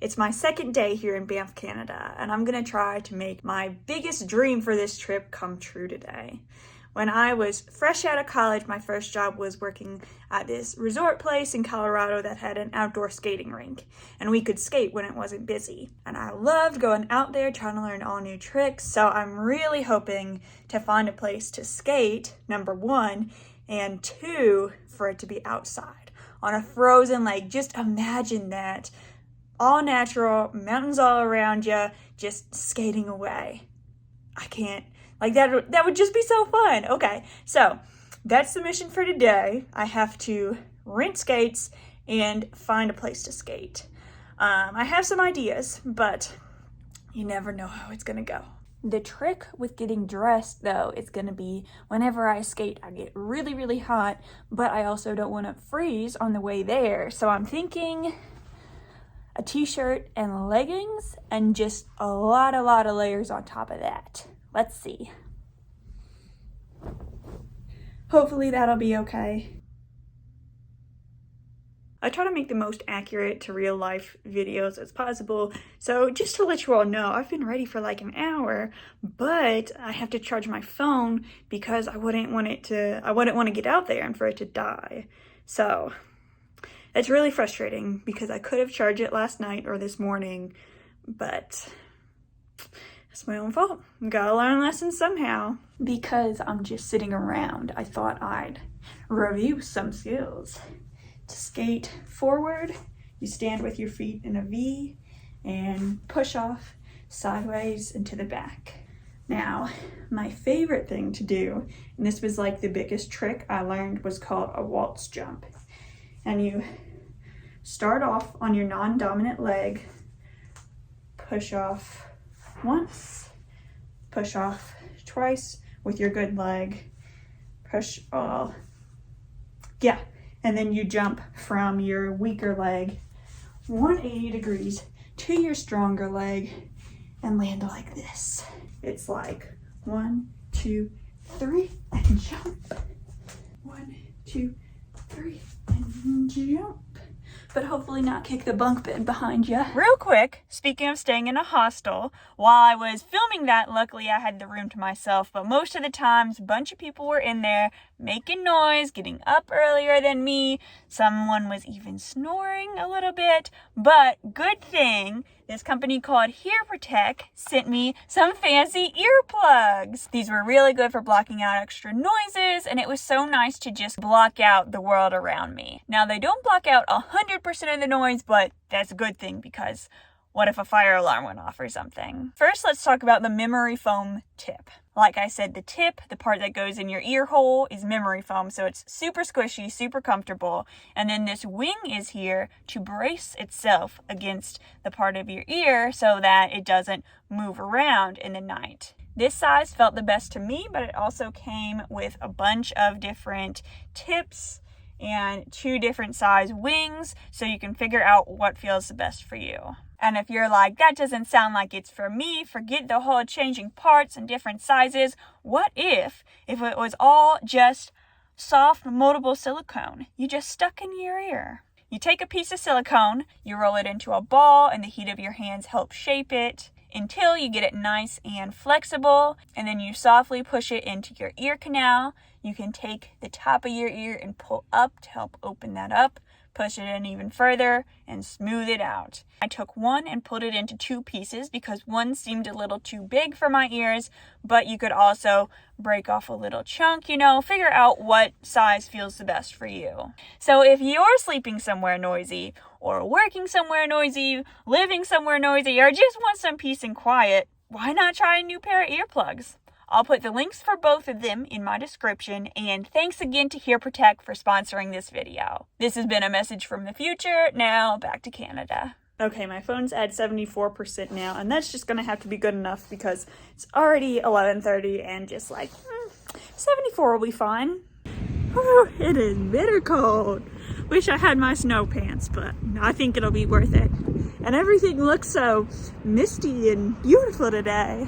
It's my second day here in Banff, Canada, and I'm gonna try to make my biggest dream for this trip come true today. When I was fresh out of college, my first job was working at this resort place in Colorado that had an outdoor skating rink, and we could skate when it wasn't busy. And I loved going out there trying to learn all new tricks, so I'm really hoping to find a place to skate, number one, and two, for it to be outside on a frozen lake. Just imagine that. All natural, mountains all around you, just skating away. I can't. Like that would just be so fun. Okay, so that's the mission for today. I have to rent skates and find a place to skate. I have some ideas, but you never know how it's gonna go. The trick with getting dressed, though, is gonna be whenever I skate, I get really, really hot, but I also don't want to freeze on the way there. So I'm thinking a t-shirt and leggings and just a lot of layers on top of that. Let's see. Hopefully that'll be okay. I try to make the most accurate to real life videos as possible. So just to let you all know, I've been ready for like an hour, but I have to charge my phone because I wouldn't want to get out there and for it to die. So it's really frustrating because I could have charged it last night or this morning, but it's my own fault. Gotta learn lessons somehow. Because I'm just sitting around, I thought I'd review some skills. To skate forward, you stand with your feet in a V and push off sideways and to the back. Now, my favorite thing to do, and this was like the biggest trick I learned, was called a waltz jump. And you start off on your non-dominant leg, push off once, push off twice with your good leg, push all, and then you jump from your weaker leg 180 degrees to your stronger leg and land like this. It's like 1, 2, 3 and jump. 1, 2, 3 and jump. But hopefully not kick the bunk bed behind you. Real quick, speaking of staying in a hostel, while I was filming that, luckily I had the room to myself, but most of the times, a bunch of people were in there making noise, getting up earlier than me. Someone was even snoring a little bit, but good thing, this company called HearProtect sent me some fancy earplugs. These were really good for blocking out extra noises, and it was so nice to just block out the world around me. Now, they don't block out 100% of the noise, but that's a good thing because what if a fire alarm went off or something? First, let's talk about the memory foam tip. Like I said, the tip, the part that goes in your ear hole, is memory foam, so it's super squishy, super comfortable. And then this wing is here to brace itself against the part of your ear so that it doesn't move around in the night. This size felt the best to me, but it also came with a bunch of different tips and 2 different size wings, so you can figure out what feels the best for you. And if you're like, that doesn't sound like it's for me, forget the whole changing parts and different sizes. What if it was all just soft, moldable silicone you just stuck in your ear? You take a piece of silicone, you roll it into a ball, and the heat of your hands helps shape it until you get it nice and flexible, and then you softly push it into your ear canal. You can take the top of your ear and pull up to help open that up, push it in even further, and smooth it out. I took one and put it into 2 pieces because one seemed a little too big for my ears, but you could also break off a little chunk, figure out what size feels the best for you. So if you're sleeping somewhere noisy, or working somewhere noisy, living somewhere noisy, or just want some peace and quiet, why not try a new pair of earplugs? I'll put the links for both of them in my description, and thanks again to HearProtect for sponsoring this video. This has been a message from the future. Now back to Canada. Okay, my phone's at 74% now, and that's just gonna have to be good enough because it's already 11:30 and just like 74 will be fine. Whew, it is bitter cold. Wish I had my snow pants, but I think it'll be worth it. And everything looks so misty and beautiful today.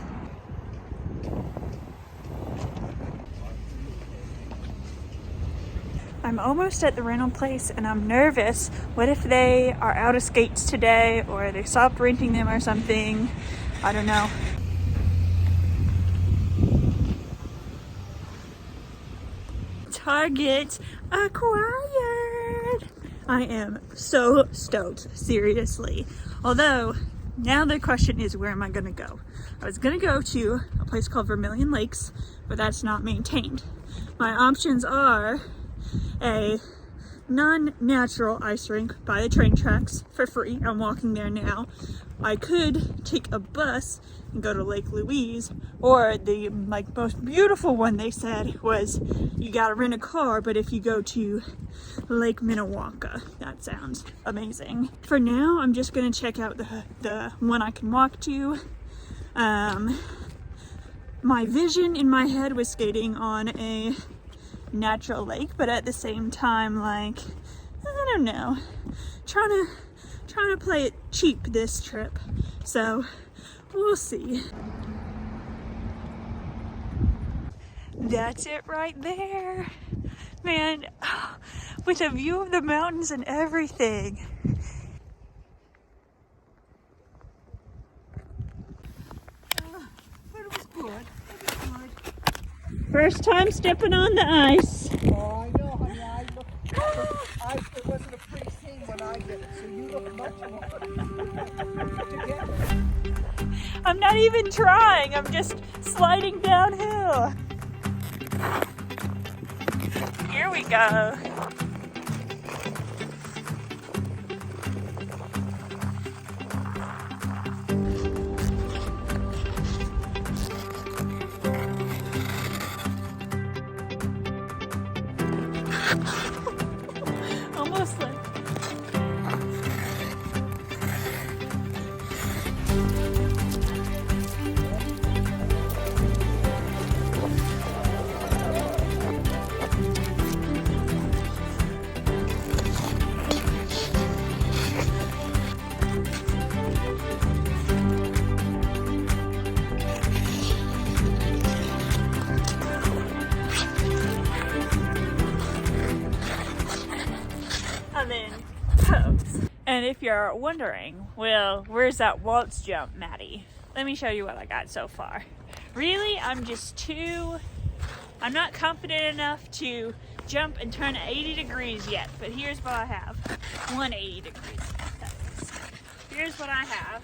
I'm I'm almost at the rental place and I'm nervous. What if they are out of skates today or they stopped renting them or something? I don't know. Target acquired! I am so stoked, seriously. Although, now the question is, where am I gonna go? I was gonna go to a place called Vermilion Lakes, but that's not maintained. My options are a non-natural ice rink by the train tracks for free. I'm walking there now. I could take a bus and go to Lake Louise, or the most beautiful one they said was you gotta rent a car, but if you go to Lake Minnewanka, that sounds amazing. For now, I'm just gonna check out the one I can walk to. My vision in my head was skating on a natural lake, but at the same time, like, I don't know, trying to play it cheap this trip, so we'll see. That's it right there, man, with a view of the mountains and everything. But it was good. It was good. First time stepping on the ice. Oh, I know, honey. It wasn't a pretty scene when I did it, so you look much more together. I'm not even trying. I'm just sliding downhill. Here we go. Almost like and then pose. And if you're wondering, well, where's that waltz jump, Maddie? Let me show you what I got so far. Really, I'm not confident enough to jump and turn 80 degrees yet, but here's what I have. 180 degrees. Here's what I have.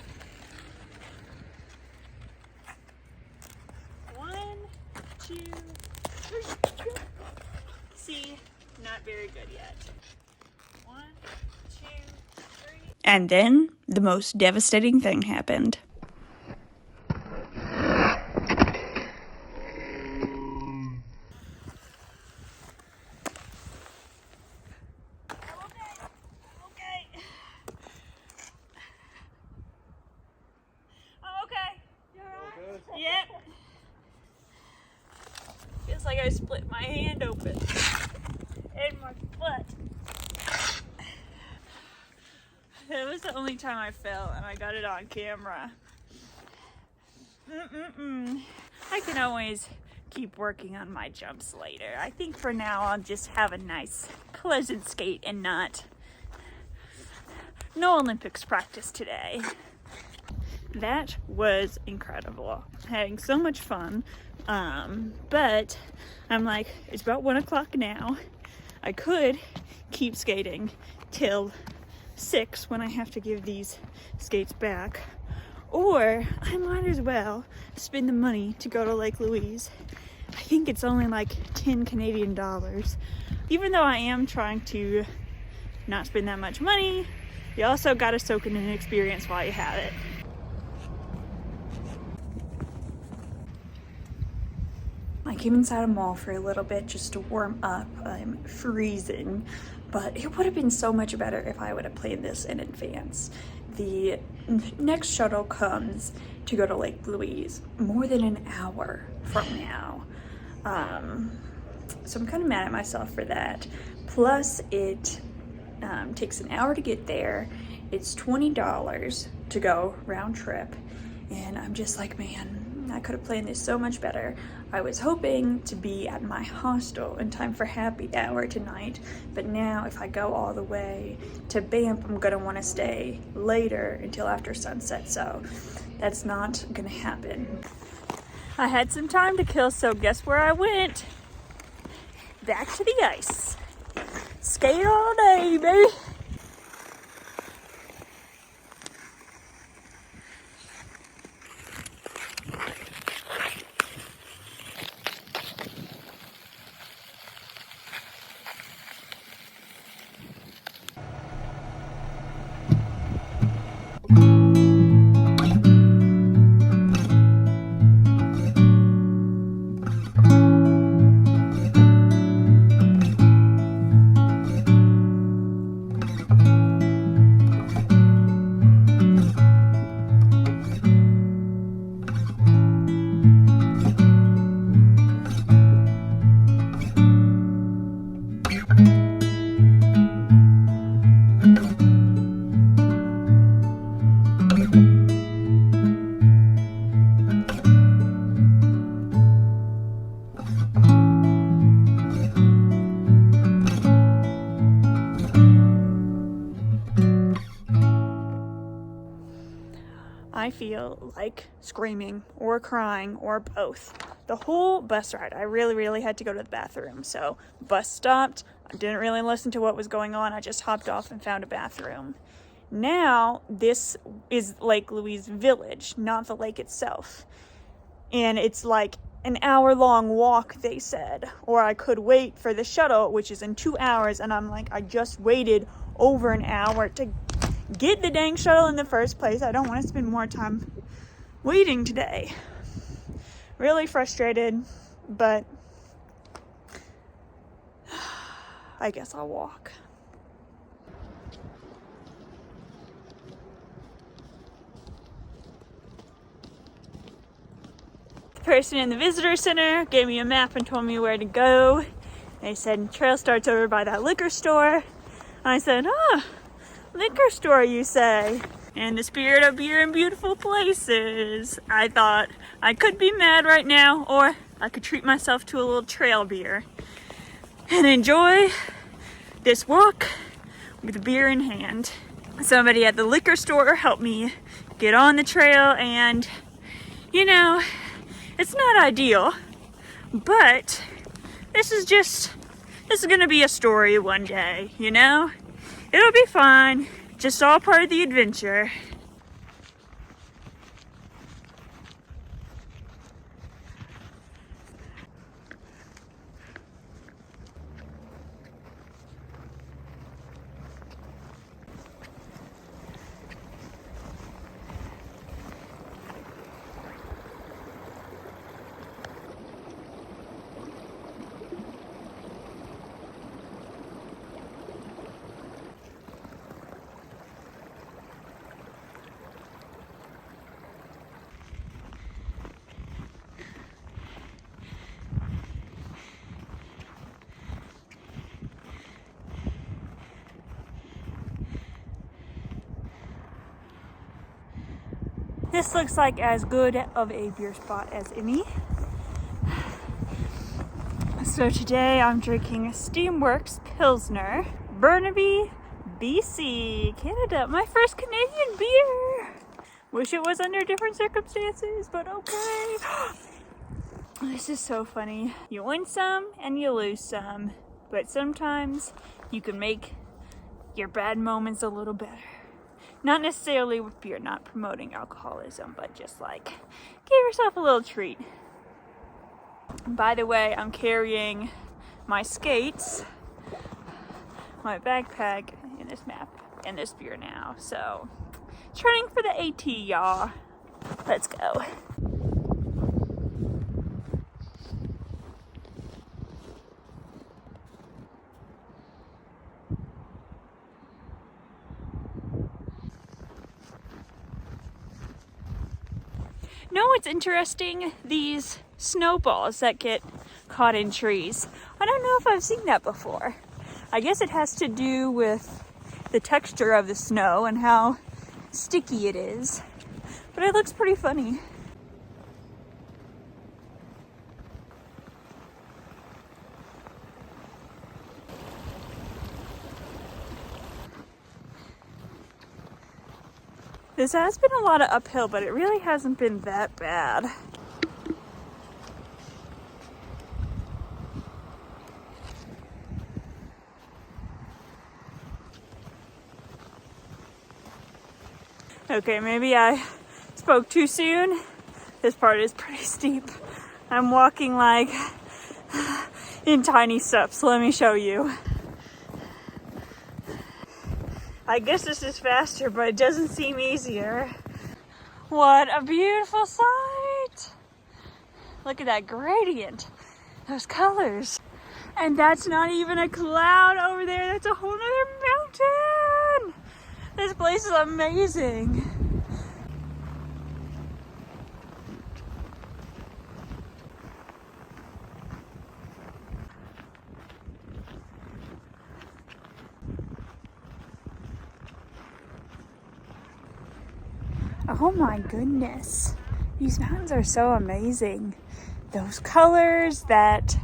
1, 2, 3. See, not very good yet. 1, 2, 3. And then the most devastating thing happened. Yep. Feels like I split my hand open and my foot. That was the only time I fell, and I got it on camera. I can always keep working on my jumps later. I think for now I'll just have a nice, pleasant skate and no Olympics practice today. That was incredible. Having so much fun. But I'm like, it's about 1 o'clock now. I could keep skating till 6 when I have to give these skates back. Or I might as well spend the money to go to Lake Louise. I think it's only like 10 Canadian dollars. Even though I am trying to not spend that much money, you also gotta soak in an experience while you have it. I came inside a mall for a little bit just to warm up. I'm freezing, but it would have been so much better if I would have planned this in advance. The next shuttle comes to go to Lake Louise more than an hour from now. So I'm kind of mad at myself for that. Plus it takes an hour to get there. It's $20 to go round trip. And I'm just like, man, I could have planned this so much better. I was hoping to be at my hostel in time for happy hour tonight, but now if I go all the way to Banff, I'm gonna want to stay later until after sunset, so that's not gonna happen. I had some time to kill, so guess where I went? Back to the ice. Skate all day, baby. I feel like screaming or crying or both. The whole bus ride, I really had to go to the bathroom. So bus stopped. I didn't really listen to what was going on. I just hopped off and found a bathroom. Now this is Lake Louise Village, not the lake itself. And it's like an hour-long walk, they said. Or I could wait for the shuttle, which is in 2 hours. And I'm like, I just waited over an hour to get the dang shuttle in the first place. I don't want to spend more time waiting today. Really frustrated, but I guess I'll walk. The person in the visitor center gave me a map and told me where to go. They said trail starts over by that liquor store. I said, liquor store, you say? In the spirit of beer and beautiful places, I thought I could be mad right now, or I could treat myself to a little trail beer and enjoy this walk with a beer in hand. Somebody at the liquor store helped me get on the trail, and you know, it's not ideal, but this is gonna be a story one day, you know? It'll be fine. Just all part of the adventure. This looks like as good of a beer spot as any. So today I'm drinking Steamworks Pilsner, Burnaby, BC, Canada. My first Canadian beer. Wish it was under different circumstances, but okay. This is so funny. You win some and you lose some, but sometimes you can make your bad moments a little better. Not necessarily with beer, not promoting alcoholism, but just like, give yourself a little treat. By the way, I'm carrying my skates, my backpack, and this map, and this beer now. So, training for the AT, y'all. Let's go. Know what's interesting? These snowballs that get caught in trees. I don't know if I've seen that before. I guess it has to do with the texture of the snow and how sticky it is. But it looks pretty funny. This has been a lot of uphill, but it really hasn't been that bad. Okay, maybe I spoke too soon. This part is pretty steep. I'm walking like in tiny steps. Let me show you. I guess this is faster, but it doesn't seem easier. What a beautiful sight! Look at that gradient, those colors. And that's not even a cloud over there, that's a whole nother mountain! This place is amazing. Oh my goodness. These mountains are so amazing. Those colors, that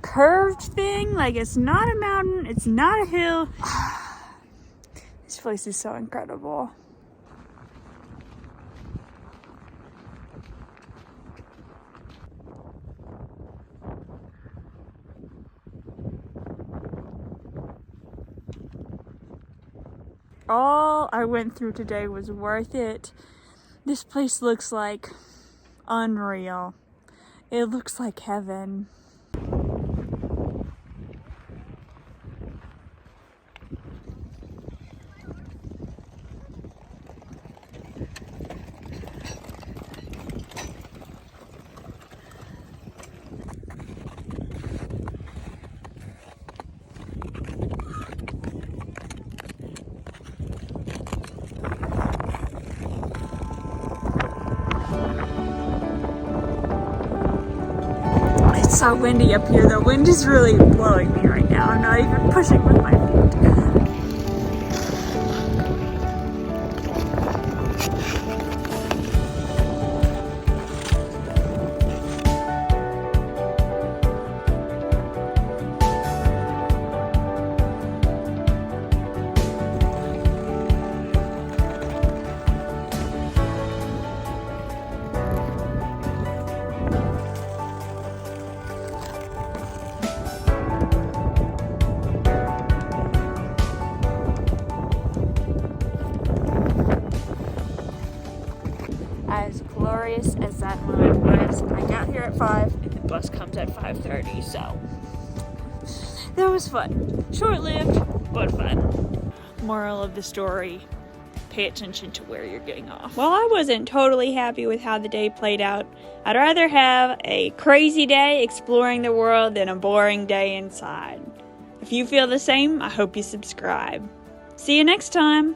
curved thing, like it's not a mountain, it's not a hill. This place is so incredible. All I went through today was worth it. This place looks like unreal. It looks like heaven. It's so windy up here. The wind is really blowing me right now. I'm not even pushing with my feet. As glorious as that moment was, I got here at 5 and the bus comes at 5:30, so that was fun. Short-lived, but fun. Moral of the story, pay attention to where you're getting off. While I wasn't totally happy with how the day played out, I'd rather have a crazy day exploring the world than a boring day inside. If you feel the same, I hope you subscribe. See you next time.